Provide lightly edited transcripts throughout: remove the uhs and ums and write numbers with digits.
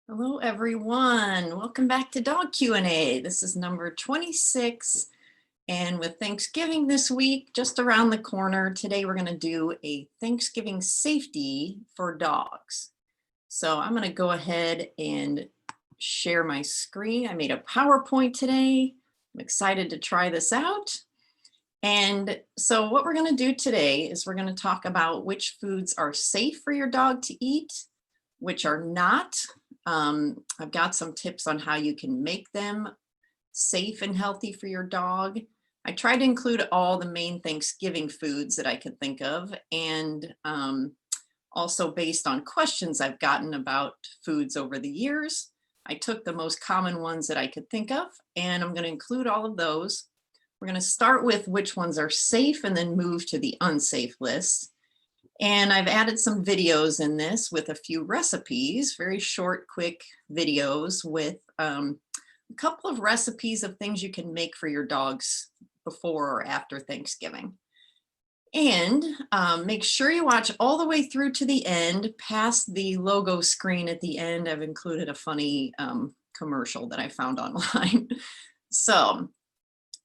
Hello, everyone. Welcome back to Dog Q&A. This is number 26. And with Thanksgiving this week, just around the corner, today we're going to do a Thanksgiving safety for dogs. So I'm going to go ahead and share my screen. I made a PowerPoint today. I'm excited to try this out. And so what we're going to do today is we're going to talk about which foods are safe for your dog to eat, which are not. I've got some tips on how you can make them safe and healthy for your dog. I tried to include all the main Thanksgiving foods that I could think of, and also based on questions I've gotten about foods over the years. I took the most common ones that I could think of, and I'm going to include all of those. We're going to start with which ones are safe and then move to the unsafe list. And I've added some videos in this with a few recipes, very short, quick videos with a couple of recipes of things you can make for your dogs before or after Thanksgiving. And make sure you watch all the way through to the end, past the logo screen at the end. I've included a funny commercial that I found online. So,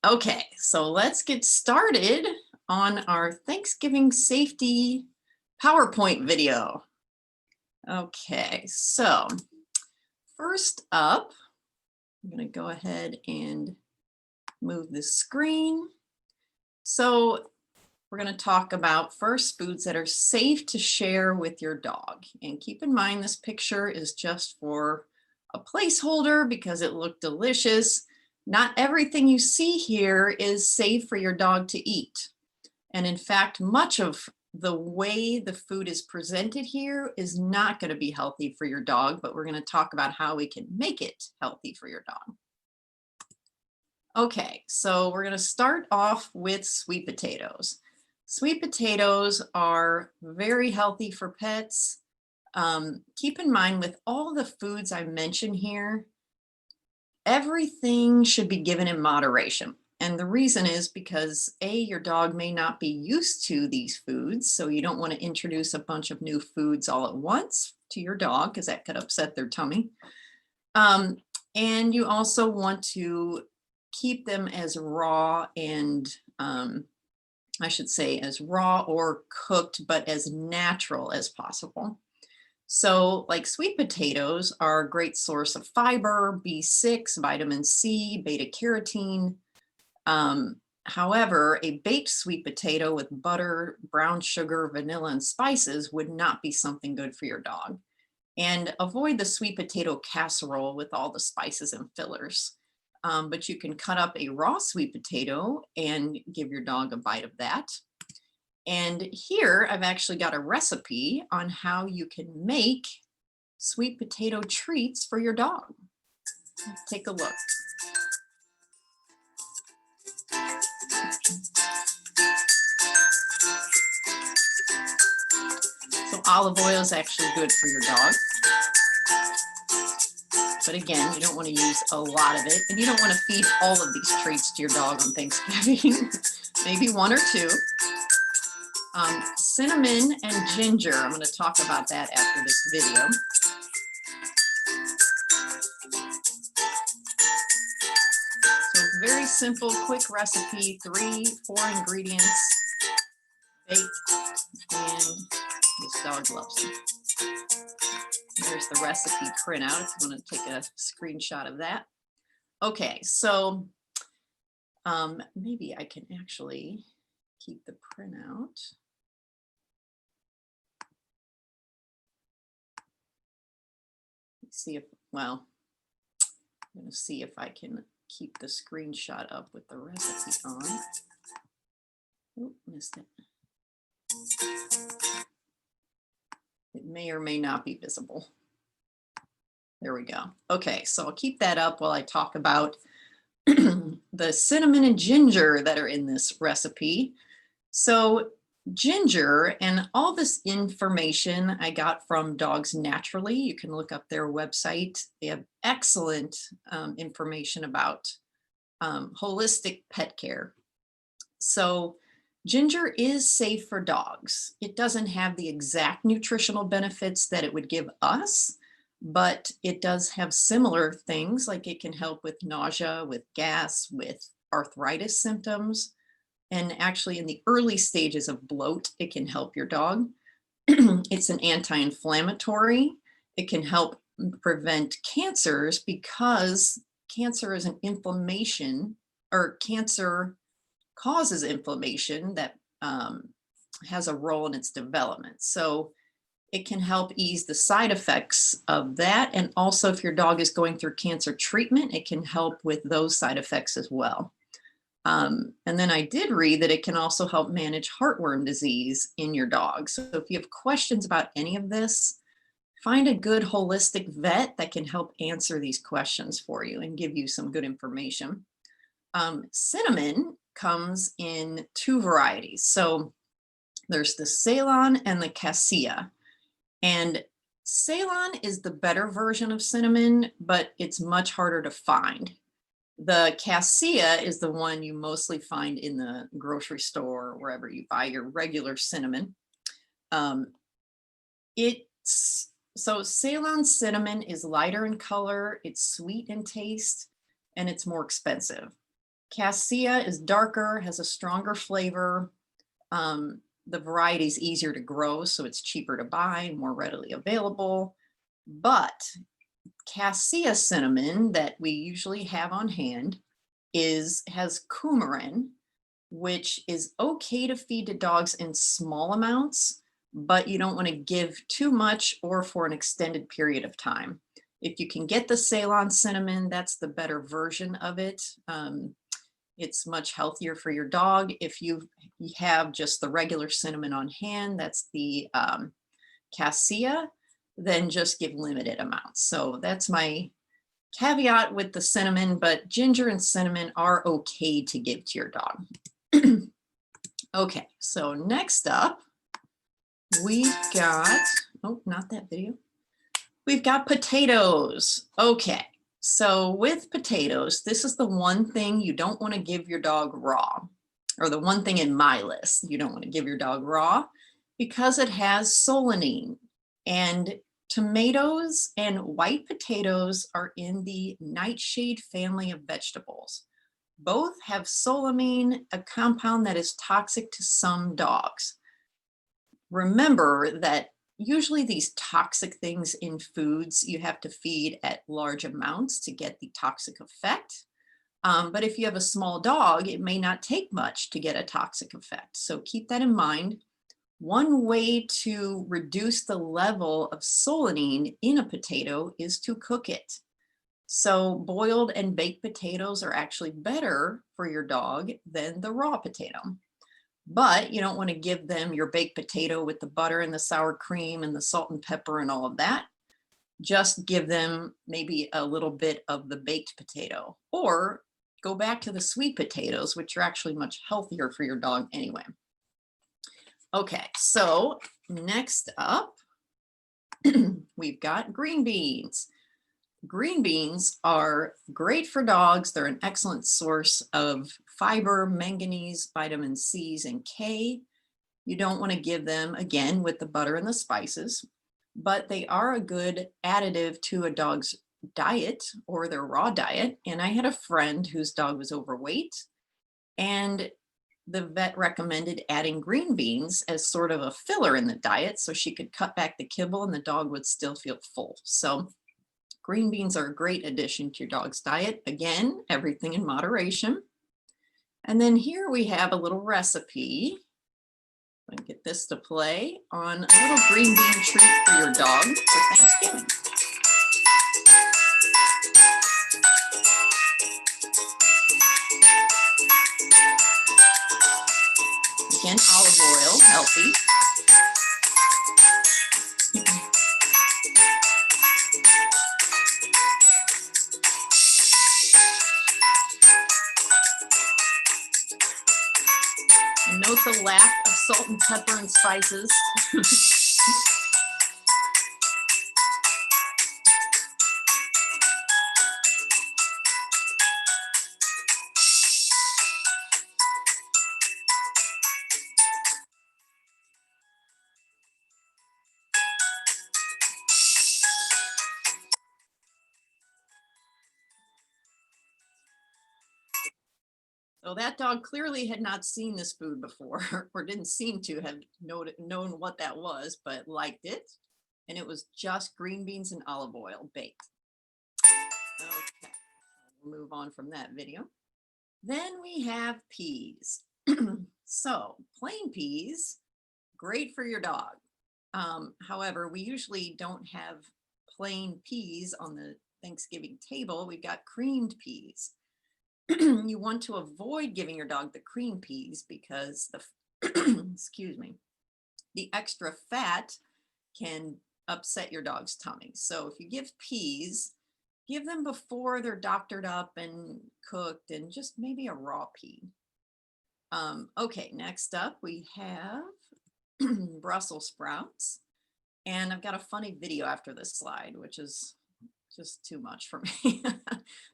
okay, so let's get started on our Thanksgiving safety PowerPoint video. Okay, so first up, I'm going to go ahead and move the screen. So we're going to talk about first foods that are safe to share with your dog. And keep in mind, this picture is just for a placeholder because it looked delicious. Not everything you see here is safe for your dog to eat. And in fact, much of the way the food is presented here is not going to be healthy for your dog, but we're going to talk about how we can make it healthy for your dog. Okay, so we're going to start off with sweet potatoes. Sweet potatoes are very healthy for pets. Keep in mind, with all the foods I mentioned here, everything should be given in moderation. And the reason is because your dog may not be used to these foods, so you don't want to introduce a bunch of new foods all at once to your dog because that could upset their tummy. And you also want to keep them as raw and I should say as raw or cooked, but as natural as possible. So like sweet potatoes are a great source of fiber, B6, vitamin C, beta carotene. However, a baked sweet potato with butter, brown sugar, vanilla, and spices would not be something good for your dog. And avoid the sweet potato casserole with all the spices and fillers. But you can cut up a raw sweet potato and give your dog a bite of that. And here I've actually got a recipe on how you can make sweet potato treats for your dog. Let's take a look. So olive oil is actually good for your dog. But again, you don't want to use a lot of it, and you don't want to feed all of these treats to your dog on Thanksgiving. Maybe one or two. Cinnamon and ginger, I'm going to talk about that after this video. So very simple, quick recipe, 3-4 ingredients, baked, and this dog loves them. There's the recipe printout if you want to take a screenshot of that. Okay, so maybe I can actually keep the printout. Let's see if, well, I'm going to see if I can keep the screenshot up with the recipe on. Oh, missed it. It may or may not be visible. There we go. Okay, so I'll keep that up while I talk about the cinnamon and ginger that are in this recipe. So ginger, and all this information I got from Dogs Naturally. You can look up their website. They have excellent information about holistic pet care. So ginger is safe for dogs. It doesn't have the exact nutritional benefits that it would give us, but it does have similar things, like it can help with nausea, with gas, with arthritis symptoms. And actually, in the early stages of bloat, it can help your dog. It's an anti-inflammatory. It can help prevent cancers because cancer is an inflammation, or cancer causes inflammation that has a role in its development. So it can help ease the side effects of that. And also, if your dog is going through cancer treatment, it can help with those side effects as well. And then I did read that it can also help manage heartworm disease in your dog. So if you have questions about any of this, find a good holistic vet that can help answer these questions for you and give you some good information. Cinnamon comes in two varieties. So there's the Ceylon and the Cassia. And Ceylon is the better version of cinnamon, but it's much harder to find. The cassia is the one you mostly find in the grocery store or wherever you buy your regular cinnamon. So Ceylon cinnamon is lighter in color, it's sweet in taste, and it's more expensive. Cassia is darker, has a stronger flavor. The variety is easier to grow, so it's cheaper to buy, more readily available. But cassia cinnamon that we usually have on hand has coumarin, which is okay to feed to dogs in small amounts, but you don't want to give too much or for an extended period of time. If you can get the Ceylon cinnamon, that's the better version of it. It's much healthier for your dog. If you have just the regular cinnamon on hand, that's the cassia, then just give limited amounts. So that's my caveat with the cinnamon, but ginger and cinnamon are okay to give to your dog. Okay, so next up, we've got, oh, not that video. We've got potatoes. Okay, so with potatoes, this is the one thing you don't want to give your dog raw, or the one thing in my list you don't want to give your dog raw, because it has solanine. And tomatoes and white potatoes are in the nightshade family of vegetables. Both have solanine, a compound that is toxic to some dogs. Remember that usually these toxic things in foods, you have to feed at large amounts to get the toxic effect. But if you have a small dog, it may not take much to get a toxic effect. So keep that in mind. One way to reduce the level of solanine in a potato is to cook it. So boiled and baked potatoes are actually better for your dog than the raw potato. But you don't want to give them your baked potato with the butter and the sour cream and the salt and pepper and all of that. Just give them maybe a little bit of the baked potato, or go back to the sweet potatoes, which are actually much healthier for your dog anyway. Okay, so next up, we've got green beans. Green beans are great for dogs. They're an excellent source of fiber, manganese, vitamin C's, and K. You don't want to give them, again, with the butter and the spices, but they are a good additive to a dog's diet or their raw diet. And I had a friend whose dog was overweight, and the vet recommended adding green beans as sort of a filler in the diet so she could cut back the kibble and the dog would still feel full. So green beans are a great addition to your dog's diet. Again, everything in moderation. And then here we have a little recipe. I'm going to get this to play on a little green bean treat for your dog for Thanksgiving. Again, olive oil, healthy. And note the lack of salt and pepper and spices. So that dog clearly had not seen this food before or didn't seem to have known what that was, but liked it. And it was just green beans and olive oil baked. Okay, we'll move on from that video. Then we have peas. So plain peas, great for your dog. However, we usually don't have plain peas on the Thanksgiving table. We've got creamed peas. You want to avoid giving your dog the cream peas because the excuse me, the extra fat can upset your dog's tummy. So if you give peas, give them before they're doctored up and cooked, and just maybe a raw pea. Okay, next up we have Brussels sprouts. And I've got a funny video after this slide, which is just too much for me.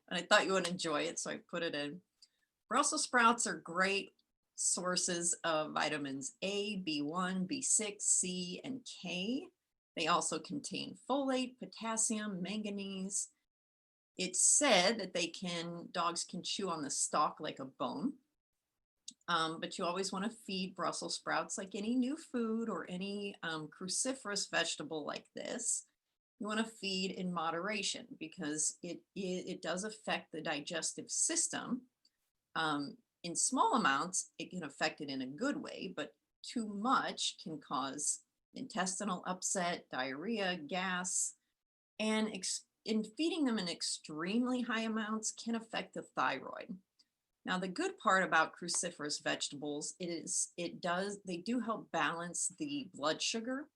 But I thought you would enjoy it, so I put it in. Brussels sprouts are great sources of vitamins A, B1, B6, C, and K. They also contain folate, potassium, manganese. It's said that dogs can chew on the stalk like a bone. But you always want to feed Brussels sprouts like any new food or any cruciferous vegetable like this. You want to feed in moderation because it does affect the digestive system. In small amounts, it can affect it in a good way, but too much can cause intestinal upset, diarrhea, gas, and in feeding them in extremely high amounts can affect the thyroid. Now, the good part about cruciferous vegetables they do help balance the blood sugar,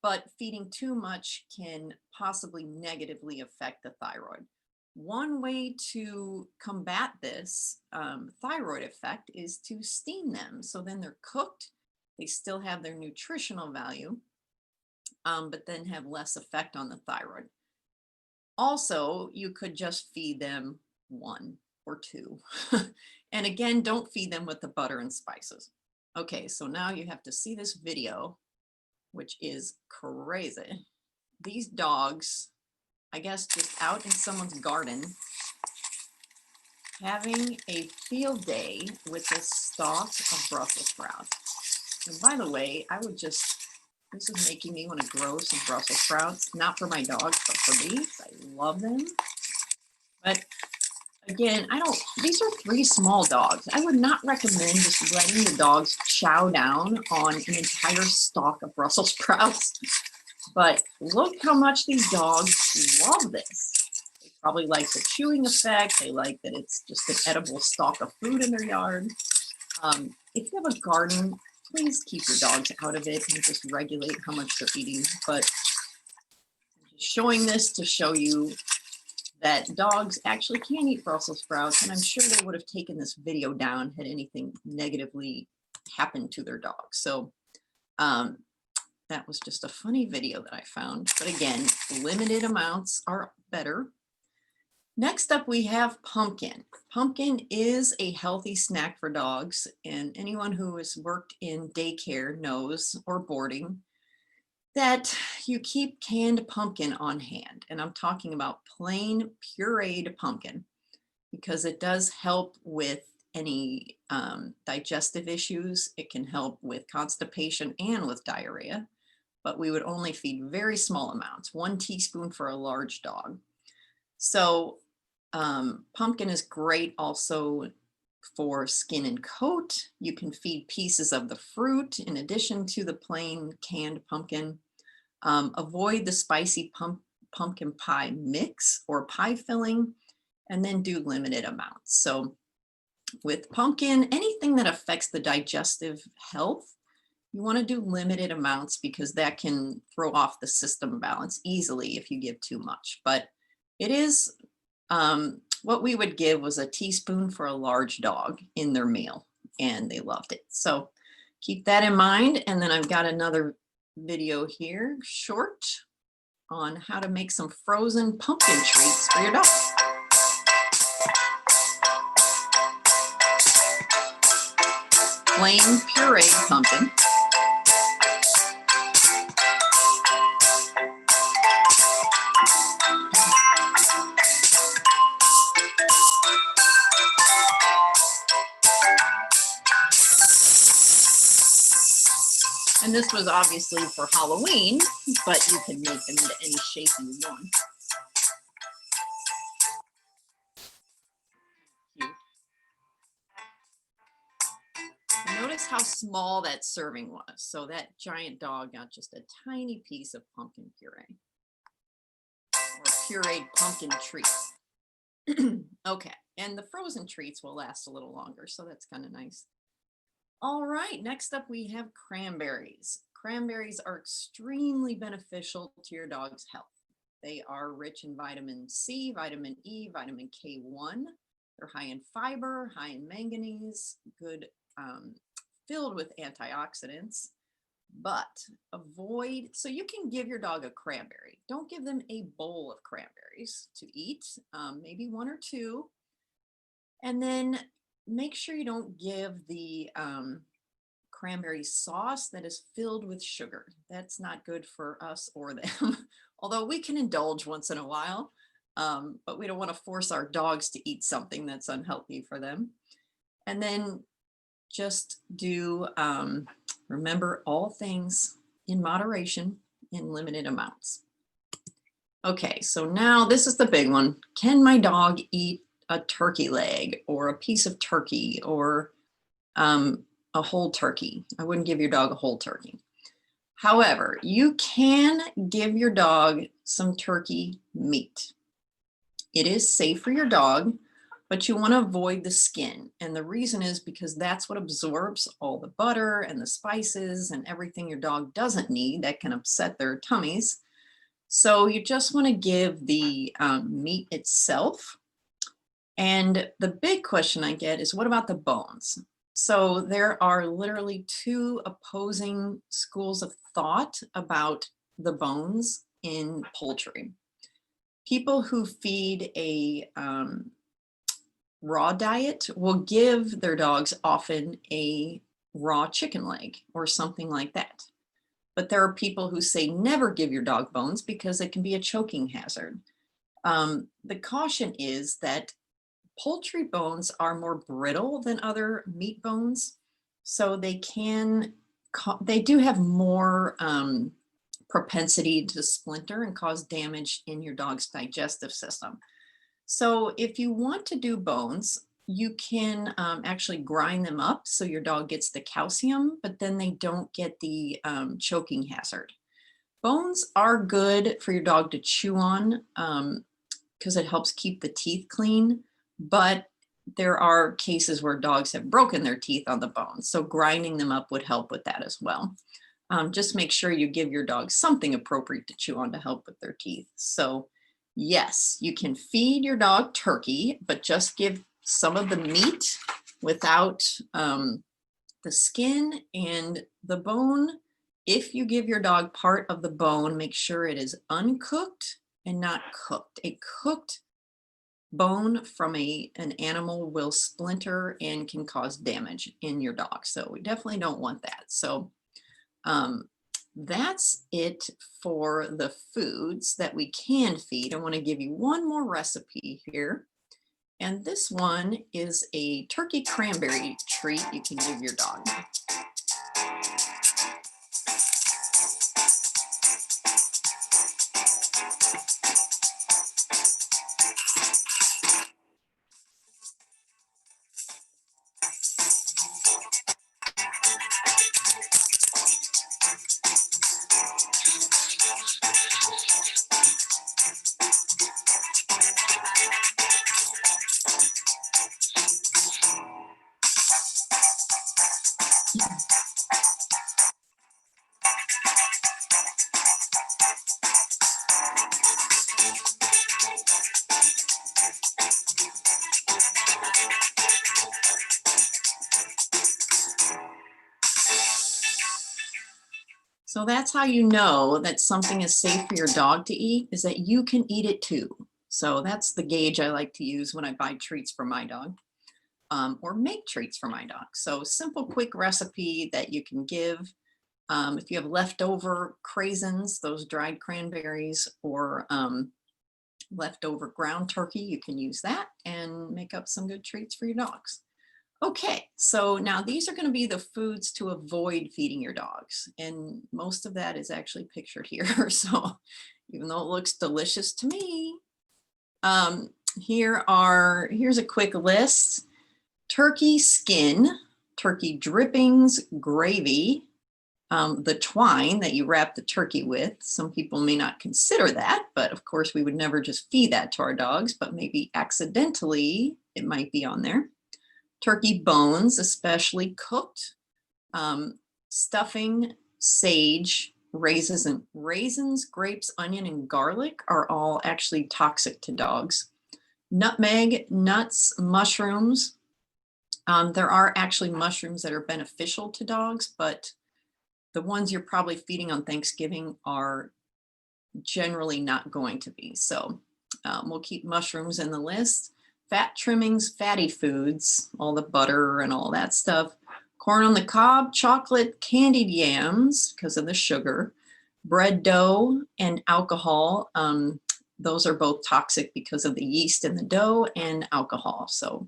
but feeding too much can possibly negatively affect the thyroid. One way to combat this thyroid effect is to steam them. So then they're cooked, they still have their nutritional value, but then have less effect on the thyroid. Also, you could just feed them one or two. And again, don't feed them with the butter and spices. Okay, so now you have to see this video, which is crazy. These dogs, I guess just out in someone's garden, having a field day with a stalk of Brussels sprouts. And by the way, this is making me want to grow some Brussels sprouts, not for my dogs, but for me. I love them. But again, these are 3 small dogs. I would not recommend just letting the dogs chow down on an entire stalk of Brussels sprouts. But look how much these dogs love this. They probably like the chewing effect. They like that it's just an edible stalk of food in their yard. If you have a garden, please keep your dogs out of it and just regulate how much they're eating. But I'm just showing this to show you that dogs actually can eat Brussels sprouts, and I'm sure they would have taken this video down had anything negatively happened to their dog. So that was just a funny video that I found. But again, limited amounts are better. Next up, we have pumpkin. Pumpkin is a healthy snack for dogs, and anyone who has worked in daycare knows, or boarding, that you keep canned pumpkin on hand. And I'm talking about plain pureed pumpkin because it does help with any digestive issues. It can help with constipation and with diarrhea, but we would only feed very small amounts, 1 teaspoon for a large dog. So pumpkin is great also for skin and coat. You can feed pieces of the fruit in addition to the plain canned pumpkin. Avoid the spicy pumpkin pie mix or pie filling, and then do limited amounts. So with pumpkin, anything that affects the digestive health, you want to do limited amounts because that can throw off the system balance easily if you give too much. But it is, what we would give was a teaspoon for a large dog in their meal, and they loved it. So keep that in mind. And then I've got another video here, short, on how to make some frozen pumpkin treats for your dog. Plain pureed pumpkin. this was obviously for Halloween, but you can make them into any shape you want. Cute. Notice how small that serving was. So that giant dog got just a tiny piece of pumpkin puree or pureed pumpkin treats. Okay, and the frozen treats will last a little longer, so that's kind of nice. All right, next up we have cranberries. Cranberries are extremely beneficial to your dog's health. They are rich in vitamin C, vitamin E, vitamin K1. They're high in fiber, high in manganese, good, filled with antioxidants. But avoid, so you can give your dog a cranberry. Don't give them a bowl of cranberries to eat, maybe one or two. And then make sure you don't give the cranberry sauce that is filled with sugar. That's not good for us or them, although we can indulge once in a while, but we don't want to force our dogs to eat something that's unhealthy for them. And then just do, remember all things in moderation in limited amounts. Okay, so now this is the big one. Can my dog eat a turkey leg or a piece of turkey or a whole turkey? I wouldn't give your dog a whole turkey. However, you can give your dog some turkey meat. It is safe for your dog, but you want to avoid the skin. And the reason is because that's what absorbs all the butter and the spices and everything your dog doesn't need that can upset their tummies. So you just want to give the meat itself. And the big question I get is, what about the bones? So there are literally two opposing schools of thought about the bones in poultry. People who feed a raw diet will give their dogs often a raw chicken leg or something like that. But there are people who say never give your dog bones because it can be a choking hazard. The caution is that poultry bones are more brittle than other meat bones, so they do have more propensity to splinter and cause damage in your dog's digestive system. So if you want to do bones, you can actually grind them up so your dog gets the calcium, but then they don't get the choking hazard. Bones are good for your dog to chew on because it helps keep the teeth clean, but there are cases where dogs have broken their teeth on the bones, so grinding them up would help with that as well. Just make sure you give your dog something appropriate to chew on to help with their teeth. So yes, you can feed your dog turkey, but just give some of the meat without the skin and the bone. If you give your dog part of the bone, make sure it is uncooked and not cooked. A cooked bone from an animal will splinter and can cause damage in your dog. So we definitely don't want that. So that's it for the foods that we can feed. I want to give you one more recipe here. And this one is a turkey cranberry treat you can give your dog. So that's how you know that something is safe for your dog to eat, is that you can eat it too. So that's the gauge I like to use when I buy treats for my dog or make treats for my dog. So simple, quick recipe that you can give. If you have leftover craisins, those dried cranberries, or leftover ground turkey, you can use that and make up some good treats for your dogs. Okay, so now these are going to be the foods to avoid feeding your dogs. And most of that is actually pictured here. So even though it looks delicious to me, um, here's a quick list. Turkey skin, turkey drippings, gravy, the twine that you wrap the turkey with. Some people may not consider that, but of course we would never just feed that to our dogs, but maybe accidentally it might be on there. Turkey bones, especially cooked, stuffing, sage, raisins, grapes, onion, and garlic are all actually toxic to dogs. Nutmeg, nuts, mushrooms. There are actually mushrooms that are beneficial to dogs, but the ones you're probably feeding on Thanksgiving are generally not going to be. So we'll keep mushrooms in the list. Fat trimmings, fatty foods, all the butter and all that stuff. Corn on the cob, chocolate, candied yams because of the sugar, bread dough, and alcohol. Those are both toxic because of the yeast in the dough and alcohol. So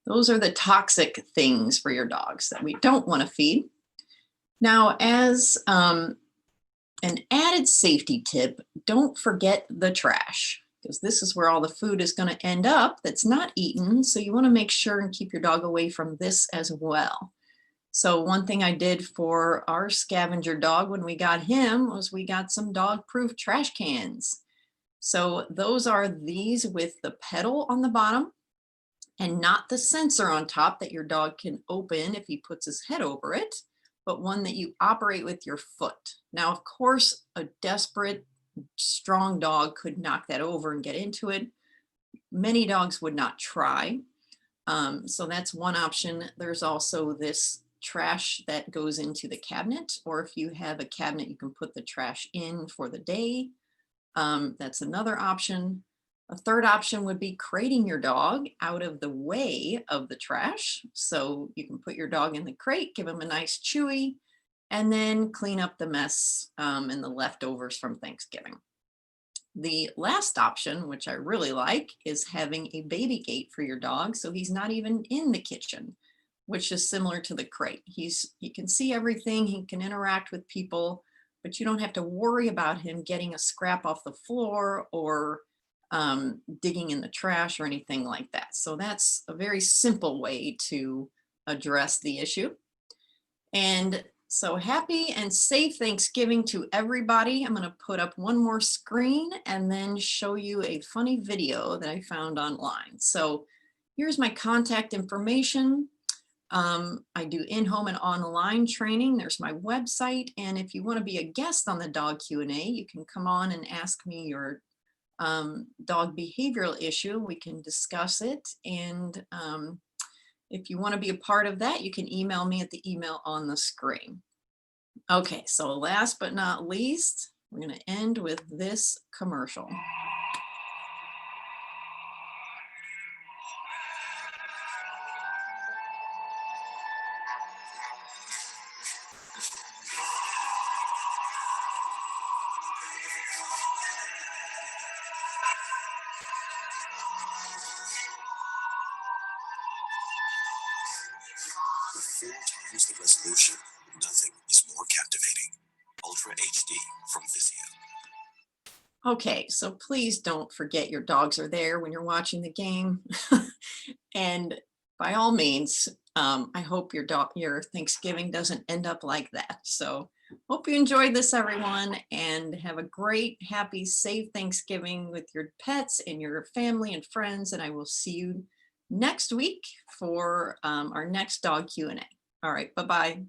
those are the toxic things for your dogs that we don't want to feed. Now, as an added safety tip, don't forget the trash, because this is where all the food is going to end up that's not eaten. So you want to make sure and keep your dog away from this as well. So one thing I did for our scavenger dog when we got him was we got some dog-proof trash cans. So those are these with the pedal on the bottom and not the sensor on top that your dog can open if he puts his head over it, but one that you operate with your foot. Now, of course, a desperate, strong dog could knock that over and get into it. Many dogs would not try. So that's one option. There's also this trash that goes into the cabinet, or if you have a cabinet, you can put the trash in for the day. That's another option. A third option would be crating your dog out of the way of the trash. So you can put your dog in the crate, give him a nice chewy, and then clean up the mess and the leftovers from Thanksgiving. The last option, which I really like, is having a baby gate for your dog. So he's not even in the kitchen, which is similar to the crate. He can see everything, he can interact with people, but you don't have to worry about him getting a scrap off the floor or digging in the trash or anything like that. So that's a very simple way to address the issue. And so happy and safe Thanksgiving to everybody. I'm going to put up one more screen and then show you a funny video that I found online. So here's my contact information. I do in-home and online training. There's my website. And if you want to be a guest on the Dog Q&A, you can come on and ask me your dog behavioral issue. We can discuss it. And if you want to be a part of that, you can email me at the email on the screen. Okay, so last but not least, we're going to end with this commercial. With 4 times the resolution, nothing is more captivating. Ultra HD from Vizio. Okay, so please don't forget your dogs are there when you're watching the game. And by all means, I hope your Thanksgiving doesn't end up like that. So hope you enjoyed this, everyone, and have a great, happy, safe Thanksgiving with your pets and your family and friends. And I will see you next week for our next dog Q&A. All right, bye-bye.